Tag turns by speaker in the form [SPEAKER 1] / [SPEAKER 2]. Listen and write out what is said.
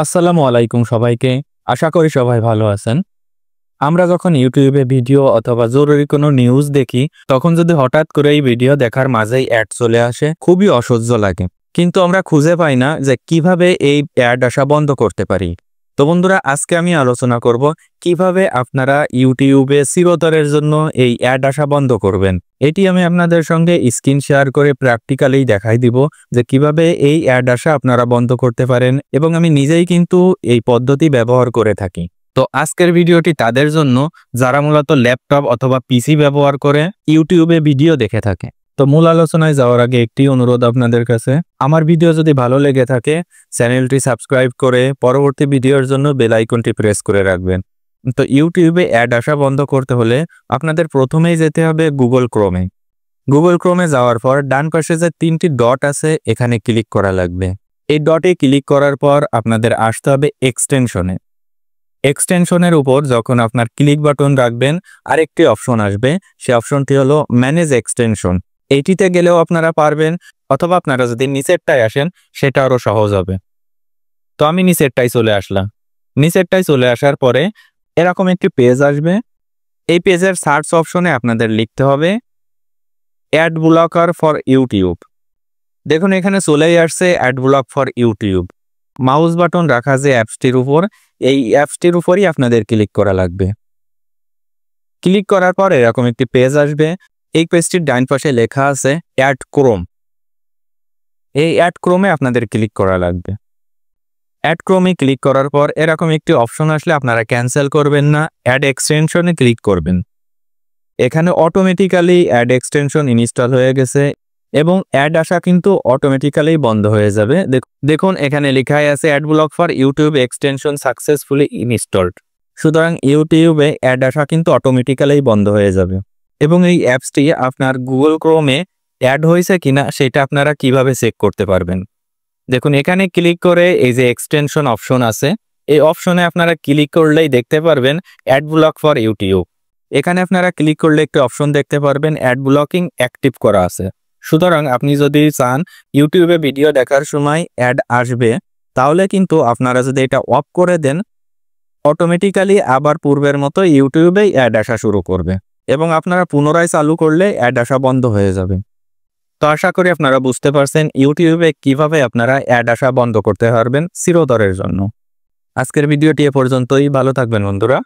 [SPEAKER 1] আসসালামু আলাইকুম সবাইকে। আশা করি সবাই ভালো আছেন। আমরা যখন ইউটিউবে ভিডিও অথবা জরুরি কোনো নিউজ দেখি, তখন যদি হঠাৎ করে এই ভিডিও দেখার মাঝেই অ্যাড চলে আসে, খুবই অসহ্য লাগে। কিন্তু আমরা খুঁজে পাই না যে কিভাবে এই অ্যাড আসা বন্ধ করতে পারি। তো বন্ধুরা, আজকে আমি আলোচনা করব কিভাবে আপনারা ইউটিউবে চিরতরের জন্য এই অ্যাড আসা বন্ধ করবেন। এটি আমি আপনাদের সঙ্গে স্ক্রিন শেয়ার করে প্র্যাকটিক্যালি দেখাই দিব যে কিভাবে এই অ্যাড আসা আপনারা বন্ধ করতে পারেন, এবং আমি নিজেই কিন্তু এই পদ্ধতি ব্যবহার করে থাকি। তো আজকের ভিডিওটি তাদের জন্য যারা মূলত ল্যাপটপ অথবা পিসি ব্যবহার করে ইউটিউবে ভিডিও দেখে থাকে। তো মূল আলোচনায় যাওয়ার আগে একটি অনুরোধ আপনাদের কাছে, আমার ভিডিও যদি ভালো লেগে থাকে চ্যানেলটি সাবস্ক্রাইব করে পরবর্তী ভিডিওর জন্য বেল আইকনটি প্রেস করে রাখবেন। তো ইউটিউবে অ্যাড আসা বন্ধ করতে হলে আপনাদের প্রথমেই যেতে হবে গুগল ক্রোমে। গুগল ক্রোমে যাওয়ার পর ডান পাশে যে তিনটি ডট আছে এখানে ক্লিক করা লাগবে। এই ডটে ক্লিক করার পর আপনাদের আসতে হবে এক্সটেনশনে। এক্সটেনশনের উপর যখন আপনার ক্লিক বাটন রাখবেন, আরেকটি অপশন আসবে, সে অপশনটি হলো ম্যানেজ এক্সটেনশন। এইটিতে গেলেও আপনারা পারবেন, অথবা আপনারা যদি নিচেরটায় আসেন সেটা আরও সহজ হবে। তো আমি নিচেরটাই চলে আসলাম। নিচেরটায় চলে আসার পরে এরকম একটি পেজ আসবে। এই পেজের সার্চ অপশনে আপনাদের লিখতে হবে অ্যাড ব্লকার ফর ইউটিউব। দেখুন এখানে চলেই আসছে ad block for YouTube. Mouse button রাখা যে অ্যাপসটির উপর, এই অ্যাপসটির উপরই আপনাদের ক্লিক করা লাগবে। ক্লিক করার পর এরকম একটি পেজ আসবে। এই পেজটির ডান পাশে লেখা আছে অ্যাড ক্রোম। এই অ্যাড ক্রোমে আপনাদের ক্লিক করা লাগবে। অ্যাড ক্রোমে ক্লিক করার পর এরকম একটি অপশন আসলে আপনারা ক্যান্সেল করবেন না, অ্যাড এক্সটেনশনে ক্লিক করবেন। এখানে অটোমেটিক্যালি অ্যাড এক্সটেনশন ইনস্টল হয়ে গেছে এবং অ্যাড আসা কিন্তু অটোমেটিক্যালি বন্ধ হয়ে যাবে। দেখুন এখানে লেখাই আছে ad block for YouTube extension successfully installed. সুতরাং ইউটিউবে অ্যাড আসা কিন্তু অটোমেটিক্যালি বন্ধ হয়ে যাবে। এবং এই অ্যাপসটি আপনার গুগল ক্রোমে অ্যাড হয়েছে কিনা সেটা আপনারা কিভাবে চেক করতে পারবেন। দেখুন এখানে ক্লিক করে এই যে এক্সটেনশন অপশন আছে, এই অপশনে আপনারা ক্লিক করলেই দেখতে পারবেন অ্যাড ব্লক ফর ইউটিউব। এখানে আপনারা ক্লিক করলে একটি অপশন দেখতে পারবেন অ্যাড ব্লকিং অ্যাক্টিভ করা আছে। সুতরাং আপনি যদি চান ইউটিউবে ভিডিও দেখার সময় অ্যাড আসবে, তাহলে কিন্তু আপনারা যদি এটা অফ করে দেন, অটোমেটিক্যালি আবার পূর্বের মতো ইউটিউবেই অ্যাড আসা শুরু করবে এবং আপনারা পুনরায় চালু করলে অ্যাড আসা বন্ধ হয়ে যাবে। তো আশা করি আপনারা বুঝতে পারছেন ইউটিউবে কিভাবে আপনারা অ্যাড আসা বন্ধ করতে পারবেন চিরতরের জন্য। আজকের ভিডিওটি এ পর্যন্তই। ভালো থাকবেন বন্ধুরা।